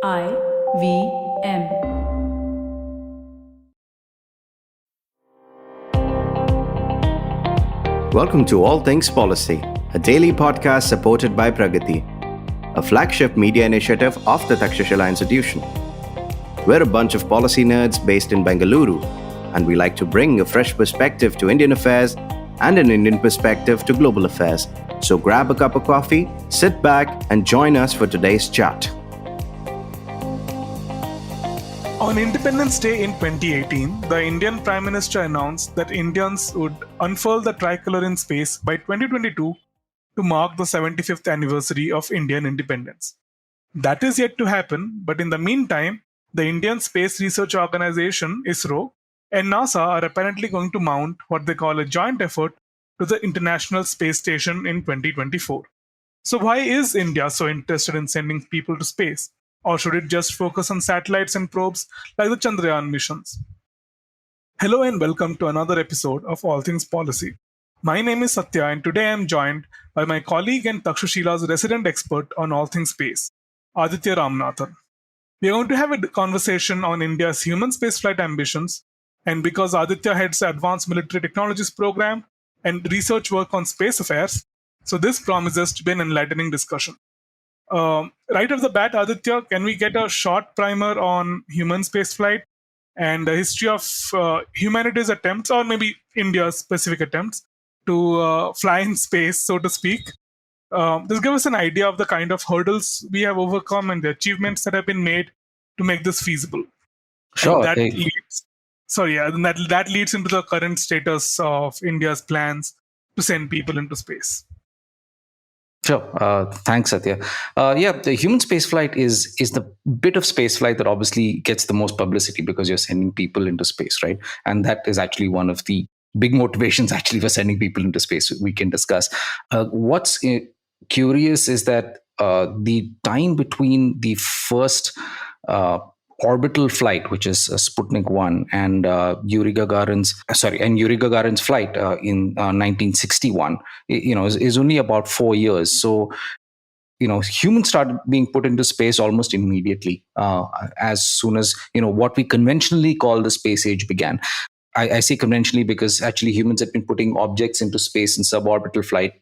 IVM. Welcome to All Things Policy, a daily podcast supported by Pragati, a flagship media initiative of the Takshashila Institution. We're a bunch of policy nerds based in Bengaluru, and we like to bring a fresh perspective to Indian affairs and an Indian perspective to global affairs. So grab a cup of coffee, sit back, and join us for today's chat. On Independence Day in 2018, the Indian Prime Minister announced that Indians would unfurl the tricolor in space by 2022 to mark the 75th anniversary of Indian independence. That is yet to happen, but in the meantime, the Indian Space Research Organization, ISRO, and NASA are apparently going to mount what they call a joint effort to the International Space Station in 2024. So, why is India so interested in sending people to space? Or should it just focus on satellites and probes like the Chandrayaan missions? Hello and welcome to another episode of All Things Policy. My name is Satya and today I am joined by my colleague and Takshashila's resident expert on all things space, Aditya Ramanathan. We are going to have a conversation on India's human spaceflight ambitions, and because Aditya heads the Advanced Military Technologies Program and research work on space affairs, so this promises to be an enlightening discussion. Right off the bat, Aditya, can we get a short primer on human spaceflight and the history of humanity's attempts, or maybe India's specific attempts, to fly in space, so to speak? Just give us an idea of the kind of hurdles we have overcome and the achievements that have been made to make this feasible. Sure. That leads into the current status of India's plans to send people into space. Sure. Thanks, Satya. The human spaceflight is the bit of spaceflight that obviously gets the most publicity because you're sending people into space, right? And that is actually one of the big motivations actually for sending people into space we can discuss. What's curious is that the time between the first orbital flight, which is Sputnik 1, and Yuri Gagarin's flight in 1961, is only about 4 years. So, humans started being put into space almost immediately, as soon as what we conventionally call the space age began. I say conventionally because actually humans have been putting objects into space in suborbital flight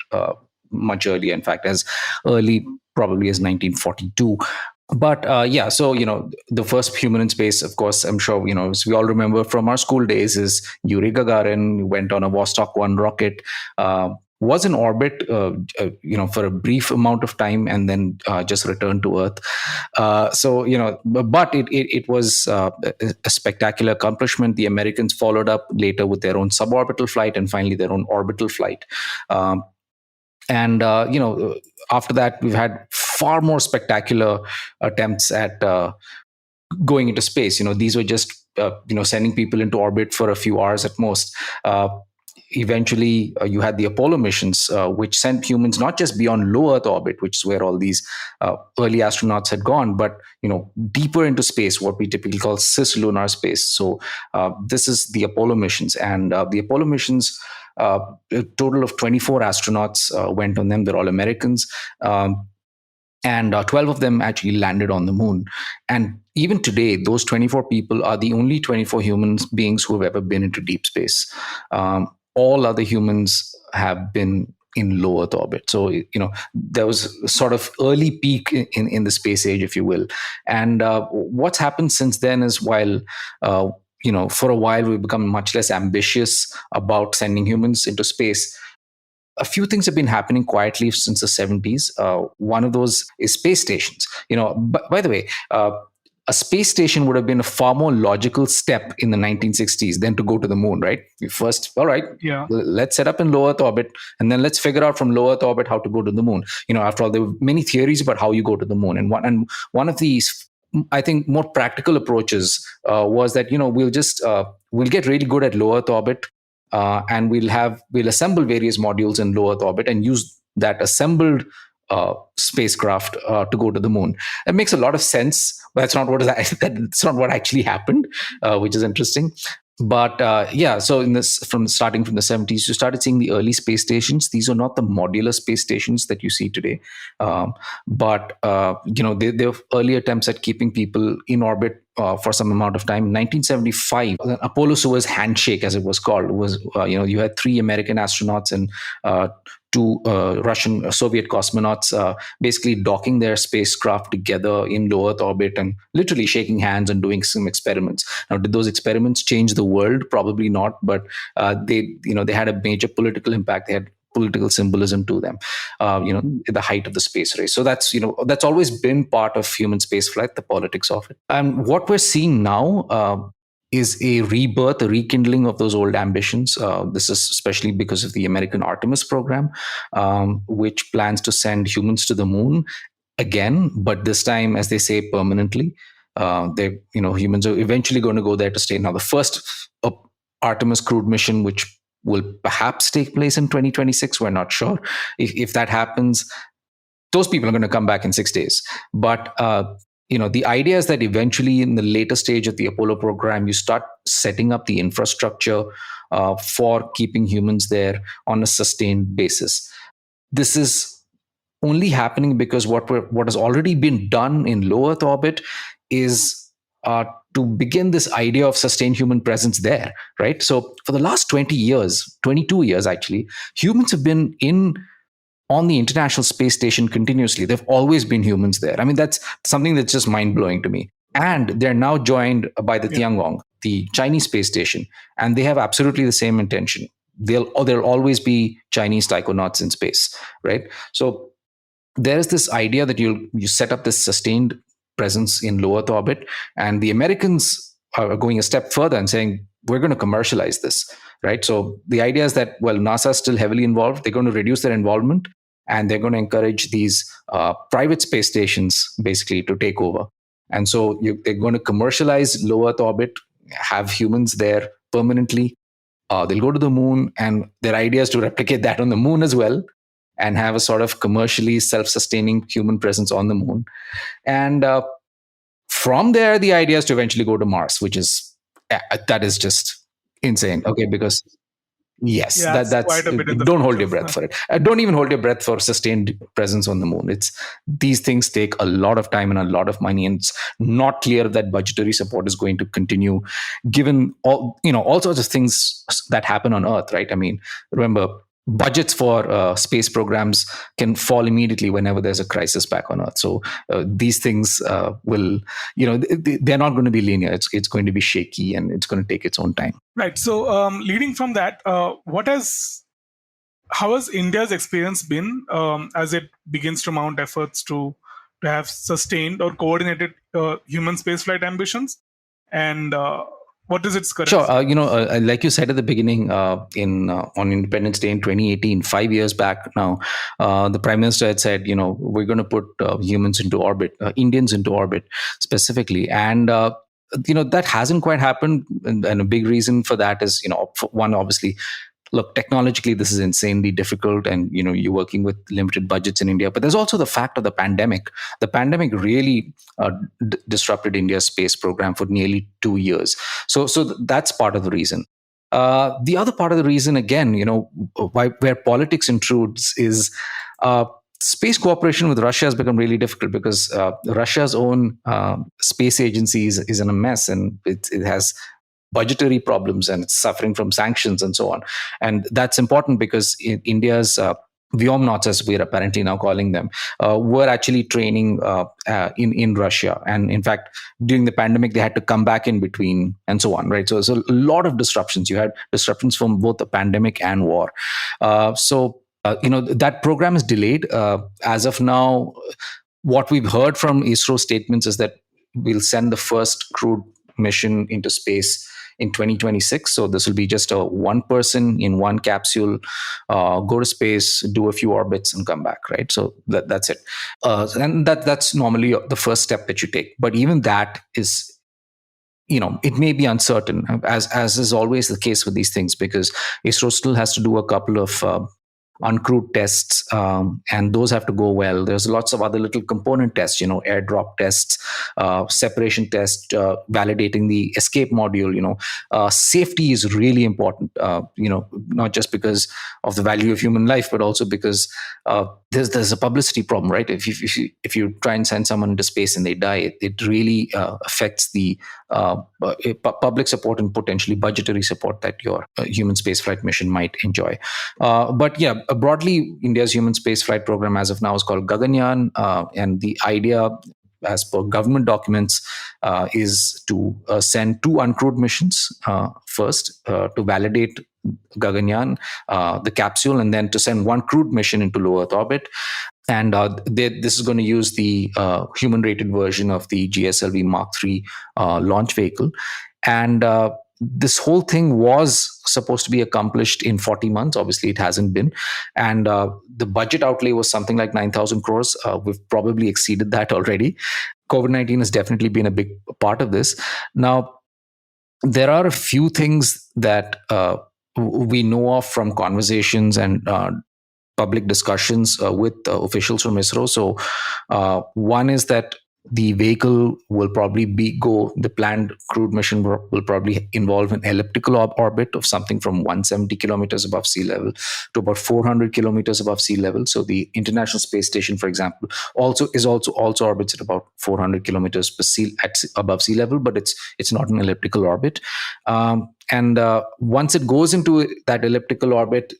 much earlier. In fact, as early probably as 1942. But the first human in space, of course, I'm sure, as we all remember from our school days, is Yuri Gagarin. Went on a Vostok 1 rocket, was in orbit, for a brief amount of time, and then just returned to Earth. But it was a spectacular accomplishment. The Americans followed up later with their own suborbital flight and finally their own orbital flight. After that, we've had far more spectacular attempts at going into space. These were just, sending people into orbit for a few hours at most. Eventually, you had the Apollo missions, which sent humans not just beyond low Earth orbit, which is where all these early astronauts had gone, but deeper into space, what we typically call cislunar space. So this is the Apollo missions, and the Apollo missions. A total of 24 astronauts went on them. They're all Americans. And 12 of them actually landed on the moon. And even today, those 24 people are the only 24 human beings who have ever been into deep space. All other humans have been in low Earth orbit. So, there was a sort of early peak in the space age, if you will. And what's happened since then is while for a while we've become much less ambitious about sending humans into space, a few things have been happening quietly since the 70s. One of those is space stations. By the way, a space station would have been a far more logical step in the 1960s than to go to the moon, right? First, all right, let's set up in low Earth orbit, and then let's figure out from low Earth orbit how to go to the moon. After all, there were many theories about how you go to the moon. And one of these, I think, more practical approaches was that we'll get really good at low Earth orbit, and we'll assemble various modules in low Earth orbit and use that assembled spacecraft to go to the moon. It makes a lot of sense, but that's not what actually happened, which is interesting. But yeah, so in this, from starting from the 70s, you started seeing the early space stations. These are not the modular space stations that you see today, but there were early attempts at keeping people in orbit for some amount of time. In 1975, the Apollo Soyuz handshake, as it was called, was you had three American astronauts and two Russian Soviet cosmonauts basically docking their spacecraft together in low Earth orbit and literally shaking hands and doing some experiments. Now, did those experiments change the world? Probably not, but they had a major political impact. They had political symbolism to them, at the height of the space race. So that's always been part of human spaceflight, the politics of it. And what we're seeing now is a rebirth, a rekindling of those old ambitions. This is especially because of the American Artemis program, which plans to send humans to the moon again, but this time, as they say, permanently. Humans are eventually going to go there to stay. Now, the first Artemis crewed mission, which will perhaps take place in 2026, we're not sure. If that happens, those people are going to come back in 6 days. But the idea is that eventually, in the later stage of the Apollo program, you start setting up the infrastructure for keeping humans there on a sustained basis. This is only happening because what has already been done in low Earth orbit is to begin this idea of sustained human presence there, right? So for the last 20 years, 22 years actually, humans have been on the International Space Station continuously. There've always been humans there. I mean, that's something that's just mind-blowing to me. And they're now joined by the Tiangong, the Chinese space station, and they have absolutely the same intention. There'll always be Chinese taikonauts in space, right? So there's this idea that you set up this sustained presence in low Earth orbit, and the Americans are going a step further and saying, we're going to commercialize this, right? So the idea is that, well, NASA is still heavily involved. They're going to reduce their involvement, and they're going to encourage these private space stations basically to take over. And so they're going to commercialize low Earth orbit, have humans there permanently. They'll go to the moon, and their idea is to replicate that on the moon as well, and have a sort of commercially self-sustaining human presence on the moon. And from there, the idea is to eventually go to Mars, which is that is just insane. Okay, because yes, that's quite a bit in the don't hold future. your breath for it. Don't even hold your breath for sustained presence on the moon. These things take a lot of time and a lot of money, and it's not clear that budgetary support is going to continue, given all sorts of things that happen on Earth, right? I mean, remember, budgets for space programs can fall immediately whenever there's a crisis back on Earth. So these things will, they're not going to be linear. It's going to be shaky, and it's going to take its own time. Right. So leading from that, how has India's experience been as it begins to mount efforts to have sustained or coordinated human spaceflight ambitions? And what is its current? Sure. Like you said at the beginning, on Independence Day in 2018, 5 years back now, the Prime Minister had said, we're going to put humans into orbit, Indians into orbit specifically. And that hasn't quite happened. And a big reason for that is, for one, obviously, look, technologically, this is insanely difficult, and you're working with limited budgets in India. But there's also the fact of the pandemic. The pandemic really disrupted India's space program for nearly 2 years. So that's part of the reason. The other part of the reason, again, where politics intrudes is space cooperation with Russia has become really difficult because Russia's own space agency is in a mess, and it has budgetary problems, and it's suffering from sanctions and so on. And that's important because India's Vyomnauts, as we're apparently now calling them, were actually training in Russia. And in fact, during the pandemic, they had to come back in between and so on, right? So there's a lot of disruptions. You had disruptions from both the pandemic and war. That program is delayed. As of now, what we've heard from ISRO statements is that we'll send the first crewed mission into space in 2026. So this will be just a one person in one capsule, go to space, do a few orbits, and come back, right? So that's it. And that's normally the first step that you take. But even that is, it may be uncertain, as is always the case with these things, because ISRO still has to do a couple of uncrewed tests, and those have to go well. There's lots of other little component tests, airdrop tests, separation tests, validating the escape module. Safety is really important. Not just because of the value of human life, but also because there's a publicity problem, right? If you try and send someone into space and they die, it really affects the public support and potentially budgetary support that your human spaceflight mission might enjoy. But yeah, broadly, India's human spaceflight program as of now is called Gaganyaan, and the idea, as per government documents, is to send 2 uncrewed missions first to validate Gaganyaan, the capsule, and then to send 1 crewed mission into low Earth orbit. And this is going to use the human-rated version of the GSLV Mark III launch vehicle. And this whole thing was supposed to be accomplished in 40 months. Obviously, it hasn't been. And the budget outlay was something like 9,000 crores. We've probably exceeded that already. COVID-19 has definitely been a big part of this. Now, there are a few things that we know of from conversations and public discussions with officials from ISRO. So one is that the vehicle will probably the planned crewed mission will probably involve an elliptical orbit of something from 170 kilometers above sea level to about 400 kilometers above sea level. So the International Space Station, for example, also orbits at about 400 kilometers above sea level, but it's not an elliptical orbit. And once it goes into that elliptical orbit,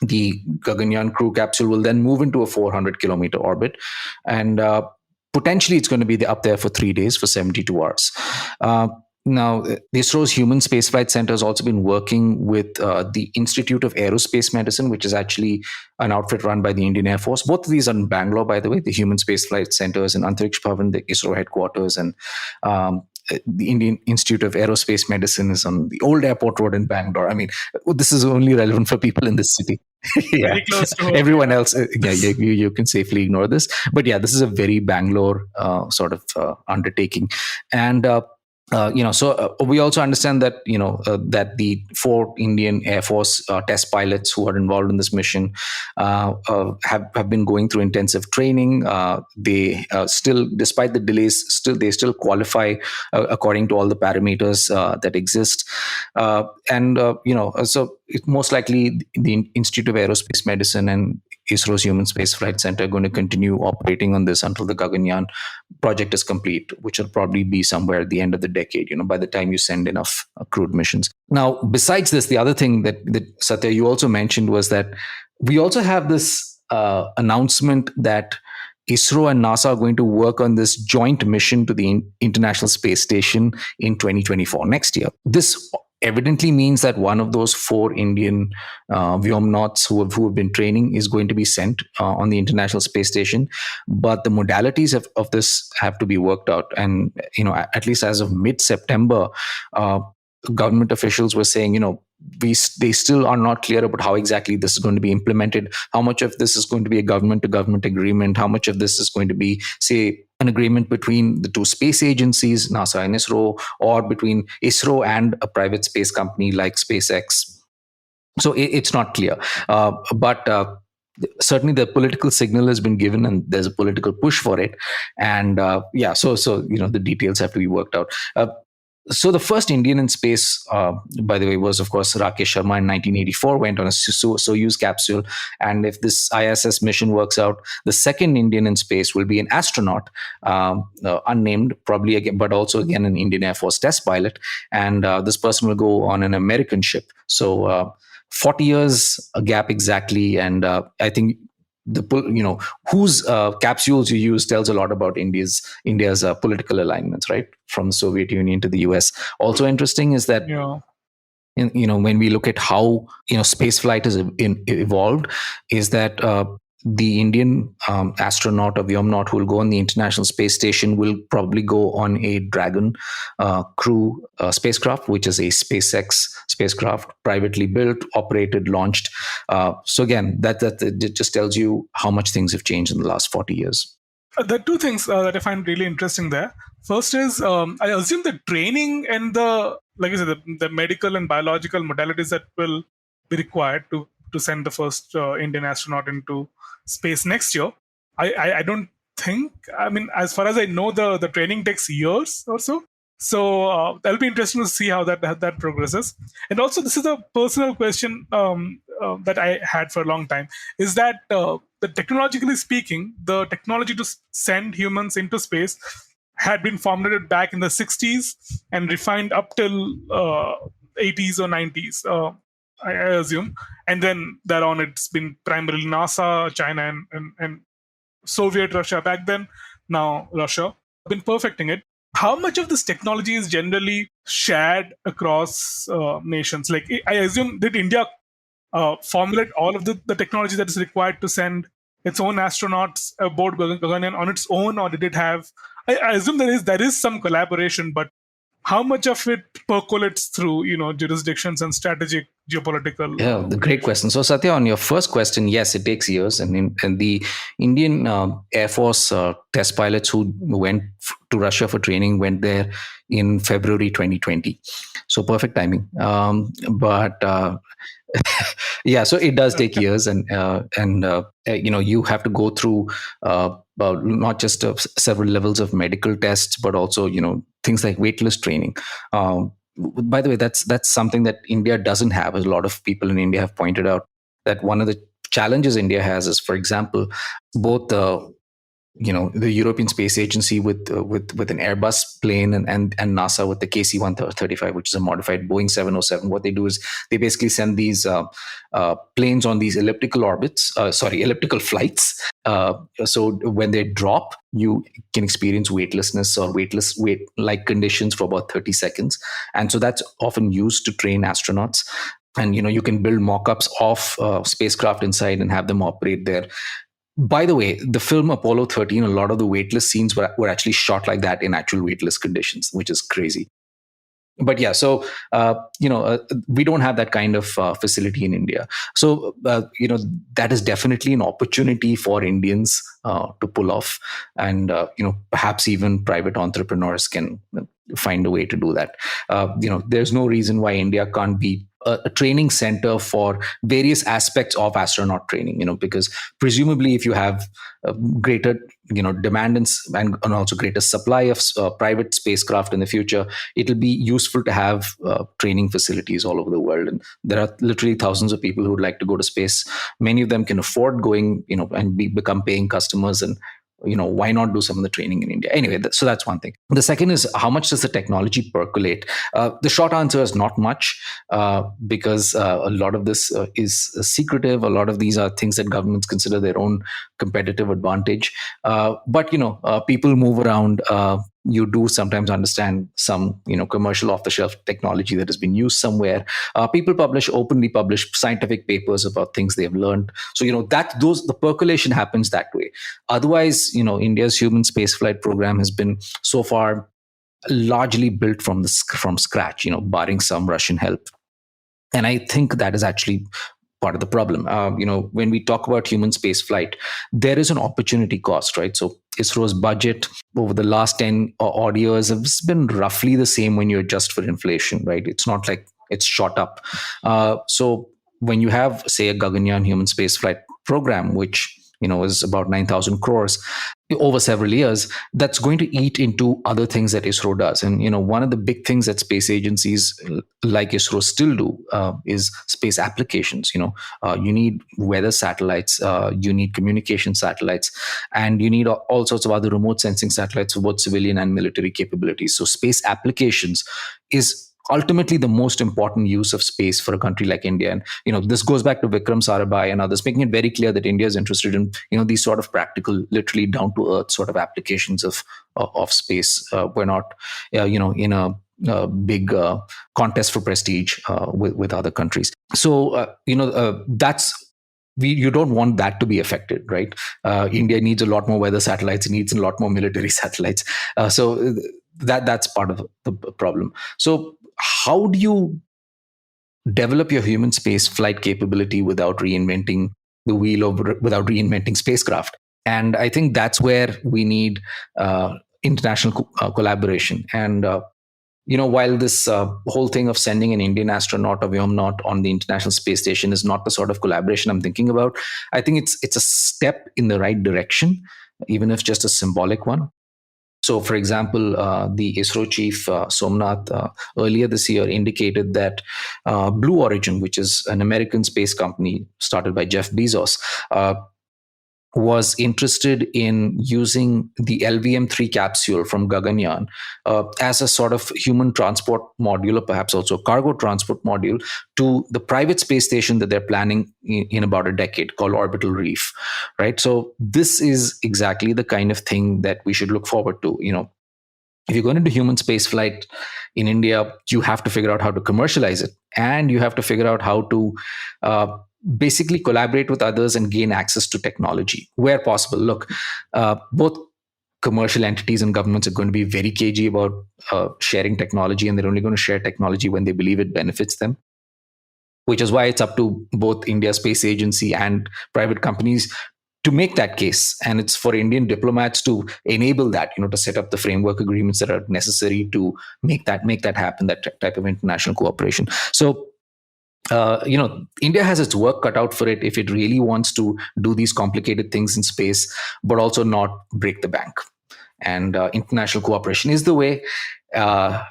the Gaganyaan crew capsule will then move into a 400 kilometer orbit, and potentially it's going to be up there for 3 days, for 72 hours. Now, ISRO's Human Spaceflight Center has also been working with the Institute of Aerospace Medicine, which is actually an outfit run by the Indian Air Force. Both of these are in Bangalore, by the way. The Human Spaceflight Center is in Antariksh Bhavan, the ISRO headquarters, and the Indian Institute of Aerospace Medicine is on the old airport road in Bangalore. I mean, this is only relevant for people in this city. Yeah. Very close to home. Everyone else, you can safely ignore this. But yeah, this is a very Bangalore sort of undertaking. And so we also understand that that the 4 Indian Air Force test pilots who are involved in this mission have been going through intensive training. They still, despite the delays, they still qualify according to all the parameters that exist. So it most likely the Institute of Aerospace Medicine and ISRO's Human Spaceflight Center are going to continue operating on this until the Gaganyaan project is complete, which will probably be somewhere at the end of the decade, by the time you send enough crewed missions. Now, besides this, the other thing that Satya, you also mentioned was that we also have this announcement that ISRO and NASA are going to work on this joint mission to the International Space Station in 2024, next year. This evidently means that one of those 4 Indian Vyomnauts who have been training is going to be sent on the International Space Station. But the modalities of this have to be worked out. And, at least as of mid-September, government officials were saying, they still are not clear about how exactly this is going to be implemented, how much of this is going to be a government-to-government agreement, how much of this is going to be, say, an agreement between the 2 space agencies, NASA and ISRO, or between ISRO and a private space company like SpaceX. So it's not clear. But certainly the political signal has been given and there's a political push for it. And so the details have to be worked out. So the first Indian in space, by the way, was, of course, Rakesh Sharma in 1984, went on a Soyuz capsule. And if this ISS mission works out, the second Indian in space will be an astronaut, unnamed, probably, again, but also, again, an Indian Air Force test pilot. And this person will go on an American ship. So 40 years, a gap exactly. And I think whose capsules you use tells a lot about India's political alignments, right, from the Soviet Union to the US. Also interesting is that when we look at how space flight has evolved, is that the Indian astronaut or Vyomnaut who will go on the International Space Station will probably go on a Dragon crew spacecraft, which is a SpaceX spacecraft, privately built, operated, launched. So again, that just tells you how much things have changed in the last 40 years. There are 2 things that I find really interesting there. First is, I assume the training and the medical and biological modalities that will be required to to send the first Indian astronaut into space next year. I don't think. I mean, as far as I know, the training takes years or so. So that'll be interesting to see how that progresses. And also, this is a personal question that I had for a long time: is that technologically speaking, the technology to send humans into space had been formulated back in the 60s and refined up till 80s or 90s, I assume. And then thereon, it's been primarily NASA, China, and Soviet Russia back then, now Russia, been perfecting it. How much of this technology is generally shared across nations? Like, I assume, did India formulate all of the technology that is required to send its own astronauts aboard Gaganyaan on its own, or did it have? I assume there is some collaboration, but how much of it percolates through jurisdictions and strategic geopolitical? Yeah, the great question. So, Satya, on your first question, yes, it takes years, and the Indian Air Force test pilots who went to Russia for training went there in February 2020. So, perfect timing. But yeah, so it does take years, and you have to go through not just several levels of medical tests, but also things like waitlist training. By the way, that's something that India doesn't have. A lot of people in India have pointed out that one of the challenges India has is, for example, both the European Space Agency with an Airbus plane and NASA with the KC-135, which is a modified Boeing 707. What they do is they basically send these planes on these elliptical flights. So when they drop, you can experience weightlessness or weight-like conditions for about 30 seconds. And so that's often used to train astronauts. And you can build mock-ups of spacecraft inside and have them operate there. By the way, the film Apollo 13, a lot of the weightless scenes were actually shot like that in actual weightless conditions, which is crazy. But yeah, so we don't have that kind of facility in India. So that is definitely an opportunity for Indians to pull off, and perhaps even private entrepreneurs can find a way to do that. There's no reason why India can't be a training center for various aspects of astronaut training, because presumably if you have greater demand and also greater supply of private spacecraft in the future, it'll be useful to have training facilities all over the world. And there are literally thousands of people who would like to go to space. Many of them can afford going and become paying customers, and why not do some of the training in India? Anyway, so that's one thing. The second is, how much does the technology percolate? The short answer is not much, because a lot of this is secretive. A lot of these are things that governments consider their own competitive advantage. But people move around. You do sometimes understand some commercial off-the-shelf technology that has been used somewhere. People openly publish scientific papers about things they've learned. So the percolation happens that way. Otherwise, India's human spaceflight program has been so far largely built from scratch, barring some Russian help. And I think that is actually part of the problem. When we talk about human space flight, there is an opportunity cost, right? So ISRO's budget over the last 10 odd years has been roughly the same when you adjust for inflation, right? It's not like it's shot up. So when you have, say, a Gaganyaan human space flight program, which is about 9,000 crores over several years, that's going to eat into other things that ISRO does. And one of the big things that space agencies like ISRO still do is space applications. You need weather satellites, you need communication satellites, and you need all sorts of other remote sensing satellites for both civilian and military capabilities. So space applications is ultimately the most important use of space for a country like India. And this goes back to Vikram Sarabhai and others, making it very clear that India is interested in these sort of practical, literally down to earth sort of applications of space. We're not in a big contest for prestige with other countries. So you don't want that to be affected, right? India needs a lot more weather satellites, it needs a lot more military satellites. So that's part of the problem. So how do you develop your human space flight capability without reinventing the wheel without reinventing spacecraft? And I think that's where we need international collaboration. And while this whole thing of sending an Indian astronaut or Vyomnaut on the International Space Station is not the sort of collaboration I'm thinking about, I think it's a step in the right direction, even if just a symbolic one. So, for example, the ISRO chief Somnath earlier this year indicated that Blue Origin, which is an American space company started by Jeff Bezos, was interested in using the LVM-3 capsule from Gaganyaan as a sort of human transport module, or perhaps also a cargo transport module, to the private space station that they're planning in about a decade, called Orbital Reef, right? So this is exactly the kind of thing that we should look forward to. If you're going to do human space flight in India, you have to figure out how to commercialize it, and you have to figure out how to basically collaborate with others and gain access to technology where possible. Look, both commercial entities and governments are going to be very cagey about sharing technology, and they're only going to share technology when they believe it benefits them, which is why it's up to both India Space Agency and private companies to make that case. And it's for Indian diplomats to enable that, to set up the framework agreements that are necessary to make that happen, that type of international cooperation. So India has its work cut out for it if it really wants to do these complicated things in space, but also not break the bank. And international cooperation is the way. I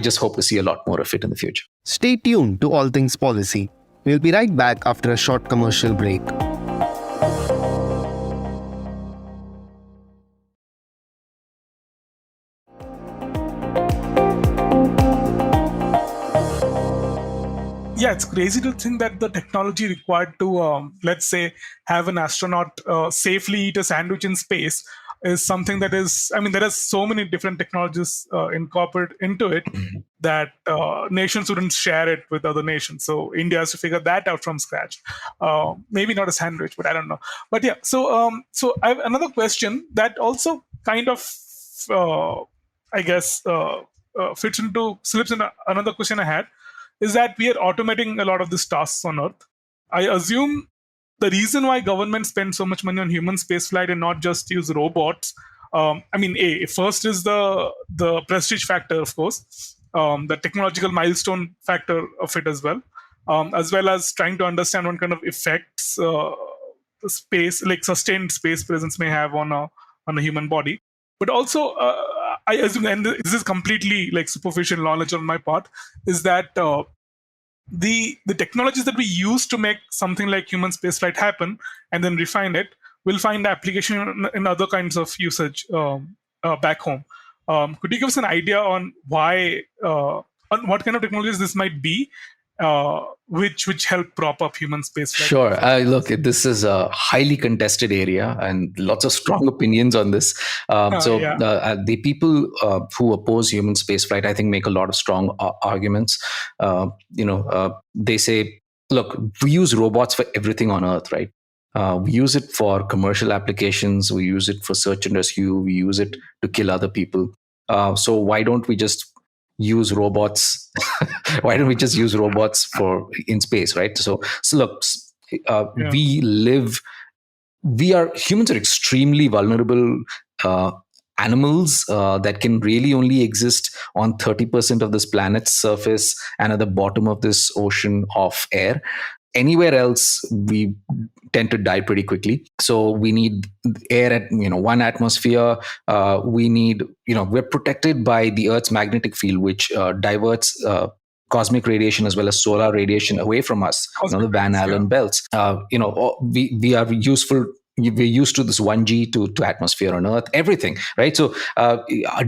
just hope to see a lot more of it in the future. Stay tuned to All Things Policy. We'll be right back after a short commercial break. Yeah, it's crazy to think that the technology required to, let's say, have an astronaut safely eat a sandwich in space is something that is, there are so many different technologies incorporated into it that nations wouldn't share it with other nations. So India has to figure that out from scratch. Maybe not a sandwich, but I don't know. But yeah, so I have another question that also kind of, slips into another question I had, is that we are automating a lot of these tasks on Earth. I assume the reason why governments spend so much money on human spaceflight and not just use robots, first is the prestige factor, of course, the technological milestone factor of it as well as trying to understand what kind of effects space, like sustained space presence, may have on a human body. But also, I assume, and this is completely like superficial knowledge on my part, is that the technologies that we use to make something like human spaceflight happen and then refine it will find application in other kinds of usage back home. Could you give us an idea on why, on what kind of technologies this might be, which help prop up human spaceflight? Sure. Look, this is a highly contested area and lots of strong opinions on this. The people who oppose human spaceflight, I think, make a lot of strong arguments. They say, look, we use robots for everything on Earth, right? We use it for commercial applications. We use it for search and rescue. We use it to kill other people. So why don't we just use robots? Why don't we just use robots for in space, right? So look, humans are extremely vulnerable animals that can really only exist on 30% of this planet's surface and at the bottom of this ocean of air. Anywhere else, we tend to die pretty quickly. So we need air at 1 atmosphere. We're protected by the Earth's magnetic field, which diverts cosmic radiation as well as solar radiation away from us. The Van Allen belts. We are useful. We're used to this 1G to atmosphere on Earth, everything, right? So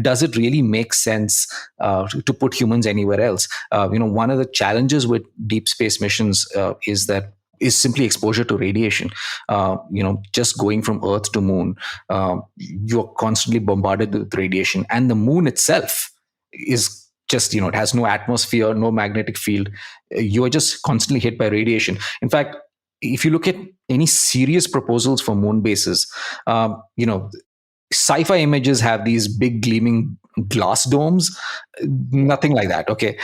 does it really make sense to put humans anywhere else? One of the challenges with deep space missions is simply exposure to radiation. Just going from Earth to Moon, you're constantly bombarded with radiation, and the Moon itself is just, it has no atmosphere, no magnetic field. You're just constantly hit by radiation. In fact, if you look at any serious proposals for moon bases, sci-fi images have these big gleaming glass domes. Nothing like that. Okay,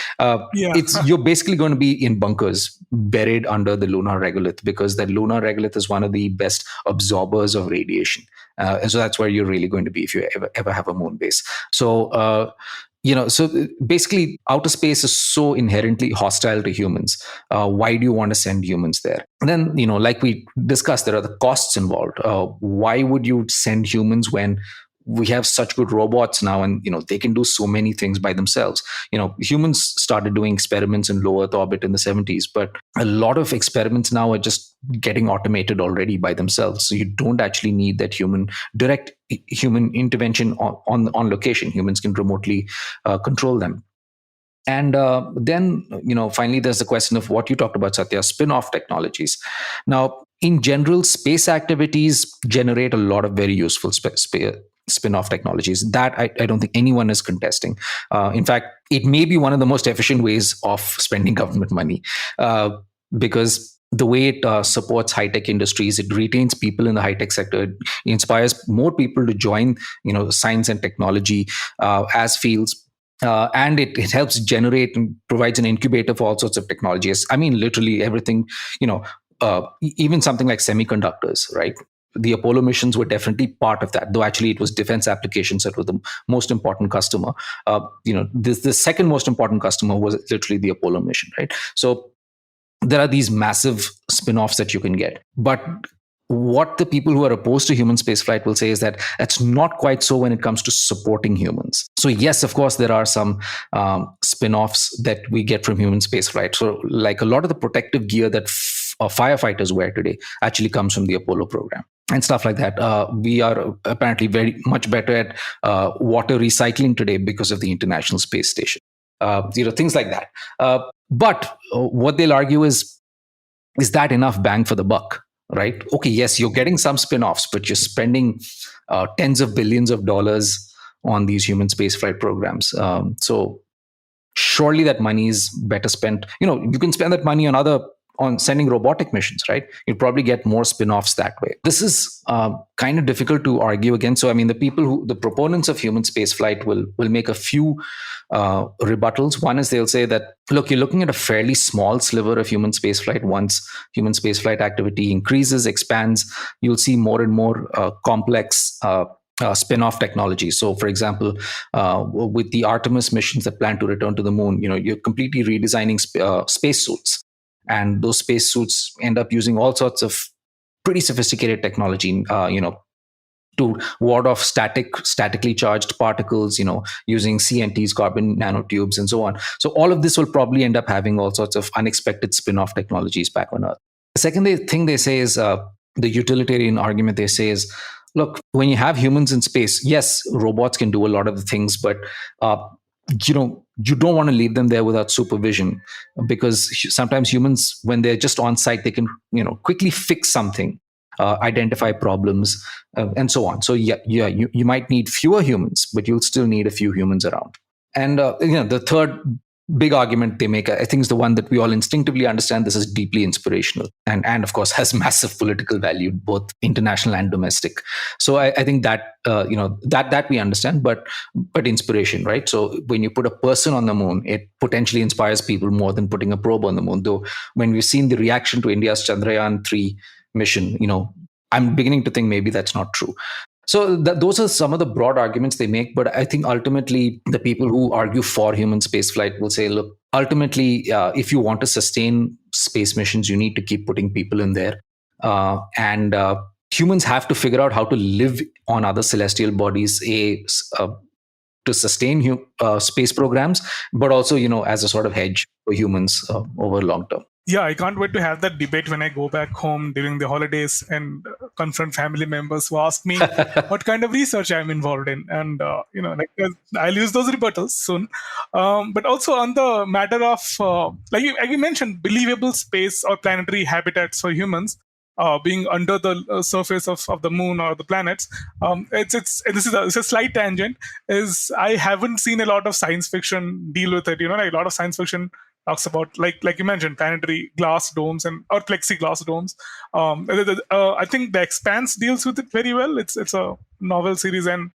you're basically going to be in bunkers buried under the lunar regolith, because the lunar regolith is one of the best absorbers of radiation, and so that's where you're really going to be if you ever have a moon base. So So basically, outer space is so inherently hostile to humans. Why do you want to send humans there? And then, like we discussed, there are the costs involved. Why would you send humans when we have such good robots now, and they can do so many things by themselves? Humans started doing experiments in low Earth orbit in the 70s, but a lot of experiments now are just getting automated already by themselves. So you don't actually need that direct human intervention on location. Humans can remotely control them. And then, finally, there's the question of what you talked about, Satya, spin-off technologies. Now, in general, space activities generate a lot of very useful spin-off technologies that I don't think anyone is contesting. In fact, it may be one of the most efficient ways of spending government money, because the way it supports high-tech industries, it retains people in the high-tech sector, it inspires more people to join, science and technology as fields. And it helps generate and provides an incubator for all sorts of technologies. I mean, literally everything, even something like semiconductors, right? The Apollo missions were definitely part of that, though actually it was defense applications that were the most important customer. The second most important customer was literally the Apollo mission, right? So there are these massive spin-offs that you can get. But what the people who are opposed to human spaceflight will say is that it's not quite so when it comes to supporting humans. So yes, of course, there are some spin-offs that we get from human spaceflight. So like a lot of the protective gear that firefighters wear today actually comes from the Apollo program and stuff like that. We are apparently very much better at water recycling today because of the International Space Station. Things like that. But what they'll argue is that enough bang for the buck? Right? Okay, yes, you're getting some spin-offs, but you're spending tens of billions of dollars on these human spaceflight programs. So surely that money is better spent. You can spend that money on sending robotic missions, right? You'll probably get more spin-offs that way. This is kind of difficult to argue against. So, I mean, the proponents of human spaceflight will make a few rebuttals. One is they'll say that, look, you're looking at a fairly small sliver of human spaceflight. Once human spaceflight activity increases, expands, you'll see more and more complex spin-off technology. So, for example, with the Artemis missions that plan to return to the moon, you're completely redesigning spacesuits. And those spacesuits end up using all sorts of pretty sophisticated technology, to ward off statically charged particles, using CNTs, carbon nanotubes, and so on. So all of this will probably end up having all sorts of unexpected spin-off technologies back on Earth. The second thing they say is the utilitarian argument they say is, look, when you have humans in space, yes, robots can do a lot of the things, but you don't want to leave them there without supervision, because sometimes humans, when they're just on site, they can quickly fix something, identify problems, and so on. So you might need fewer humans, but you'll still need a few humans around. And the third big argument they make, I think, is the one that we all instinctively understand. This is deeply inspirational, and of course has massive political value, both international and domestic. So I think that that we understand, but inspiration, right? So when you put a person on the moon, it potentially inspires people more than putting a probe on the moon. Though when we've seen the reaction to India's Chandrayaan-3 mission, I'm beginning to think maybe that's not true. So those are some of the broad arguments they make. But I think ultimately the people who argue for human spaceflight will say, look, ultimately, if you want to sustain space missions, you need to keep putting people in there. And humans have to figure out how to live on other celestial bodies, to sustain space programs, but also, as a sort of hedge for humans over long term. Yeah, I can't wait to have that debate when I go back home during the holidays and confront family members who ask me what kind of research I'm involved in. And, I'll use those rebuttals soon. But also on the matter of, like you mentioned, believable space or planetary habitats for humans, being under the surface of the moon or the planets. This is a slight tangent. Is I haven't seen a lot of science fiction deal with it. Like a lot of science fiction talks about, like you mentioned, planetary glass domes or plexiglass domes. I think The Expanse deals with it very well. It's a novel series and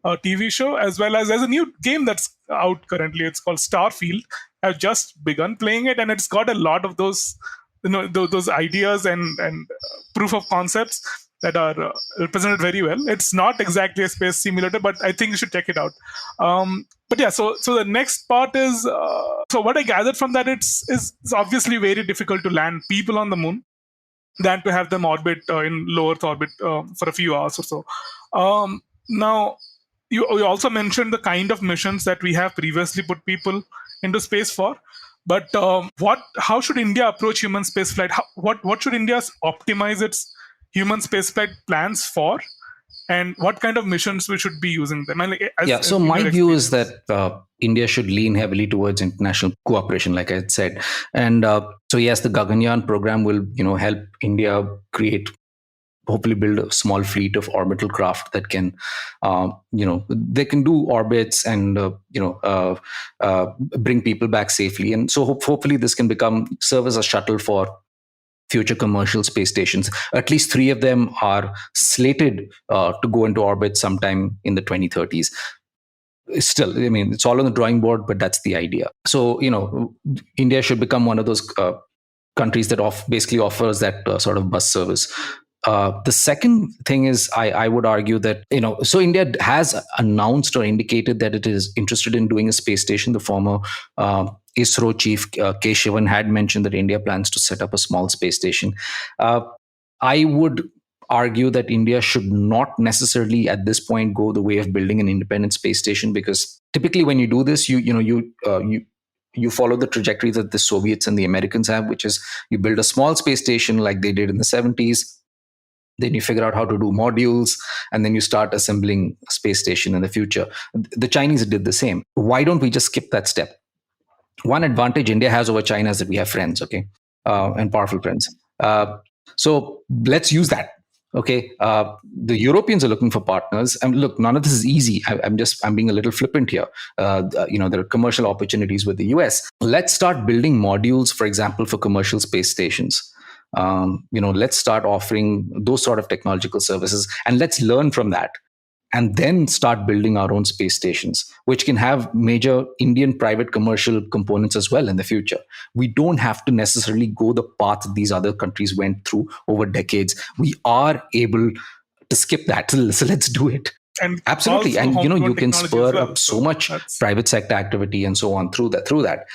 a TV show, as well as there's a new game that's out currently. It's called Starfield. I've just begun playing it, and it's got a lot of those those ideas and proof of concepts that are represented very well. It's not exactly a space simulator, but I think you should check it out. But yeah, so the next part is so what I gathered from that, it's obviously very difficult to land people on the moon than to have them orbit in low Earth orbit for a few hours or so. Now, you also mentioned the kind of missions that we have previously put people into space for. But how should India approach human spaceflight? What should India optimize its human spaceflight plans for? And what kind of missions we should be using them? And So my view is that India should lean heavily towards international cooperation, like I had said. And so yes, the Gaganyaan program will help India hopefully build a small fleet of orbital craft that can, they can do orbits and bring people back safely. And so hopefully this can serve as a shuttle for future commercial space stations. At least 3 of them are slated to go into orbit sometime in the 2030s. Still, I mean, it's all on the drawing board, but that's the idea. So, India should become one of those countries that basically offers that sort of bus service. The second thing is, I would argue that, so India has announced or indicated that it is interested in doing a space station. The former ISRO chief K. Shivan had mentioned that India plans to set up a small space station. I would argue that India should not necessarily at this point go the way of building an independent space station, because typically when you do this, you follow the trajectory that the Soviets and the Americans have, which is you build a small space station like they did in the 70s. Then you figure out how to do modules, and then you start assembling a space station in the future. The Chinese did the same. Why don't we just skip that step? One advantage India has over China is that we have friends, okay, and powerful friends. So let's use that. Okay, the Europeans are looking for partners. And look, none of this is easy. I'm being a little flippant here. There are commercial opportunities with the US. Let's start building modules, for example, for commercial space stations. Let's start offering those sort of technological services, and let's learn from that, and then start building our own space stations, which can have major Indian private commercial components as well in the future. We don't have to necessarily go the path these other countries went through over decades. We are able to skip that. So let's do it. And absolutely. And you can spur up so much that's private sector activity and so on through that.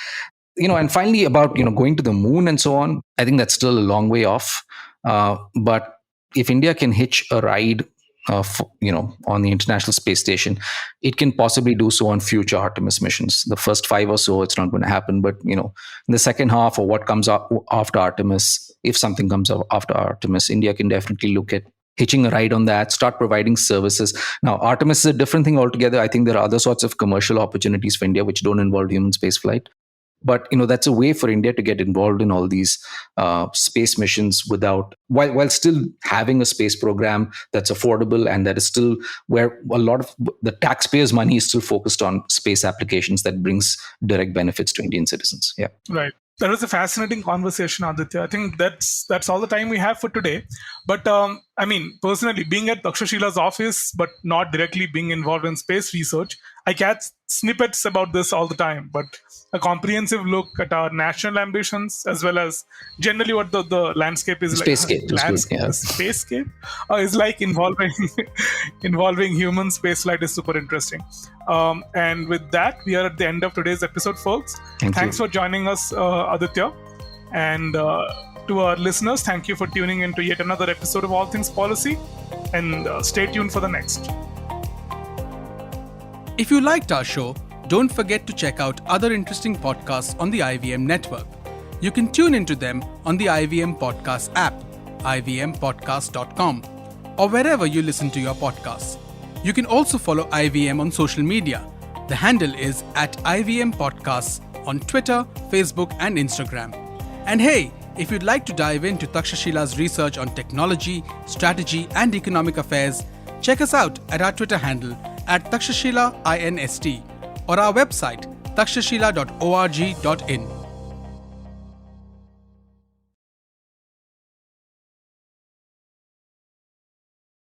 And finally, about going to the moon and so on, I think that's still a long way off. But if India can hitch a ride, on the International Space Station, it can possibly do so on future Artemis missions. The first 5 or so, it's not going to happen. But in the second half, or what comes up after Artemis, if something comes up after Artemis, India can definitely look at hitching a ride on that, start providing services. Now, Artemis is a different thing altogether. I think there are other sorts of commercial opportunities for India which don't involve human spaceflight. But that's a way for India to get involved in all these space missions while still having a space program that's affordable, and that is still where a lot of the taxpayers' money is still focused on space applications that brings direct benefits to Indian citizens. Yeah, right. That was a fascinating conversation, Aditya. I think that's all the time we have for today. But personally, being at Takshashila's office, but not directly being involved in space research, I catch snippets about this all the time. But a comprehensive look at our national ambitions, as well as generally what the landscape is like. Spacescape is like involving human spaceflight is super interesting. And with that, we are at the end of today's episode, folks. Thanks for joining us, Aditya. And to our listeners, thank you for tuning in to yet another episode of All Things Policy. And stay tuned for the next. If you liked our show, don't forget to check out other interesting podcasts on the IVM network. You can tune into them on the IVM Podcast app, ivmpodcast.com, or wherever you listen to your podcasts. You can also follow IVM on social media. The handle is @IVM Podcasts on Twitter, Facebook, and Instagram. And hey, if you'd like to dive into Takshashila's research on technology, strategy, and economic affairs, check us out at our Twitter handle @TakshashilaINST or our website takshashila.org.in.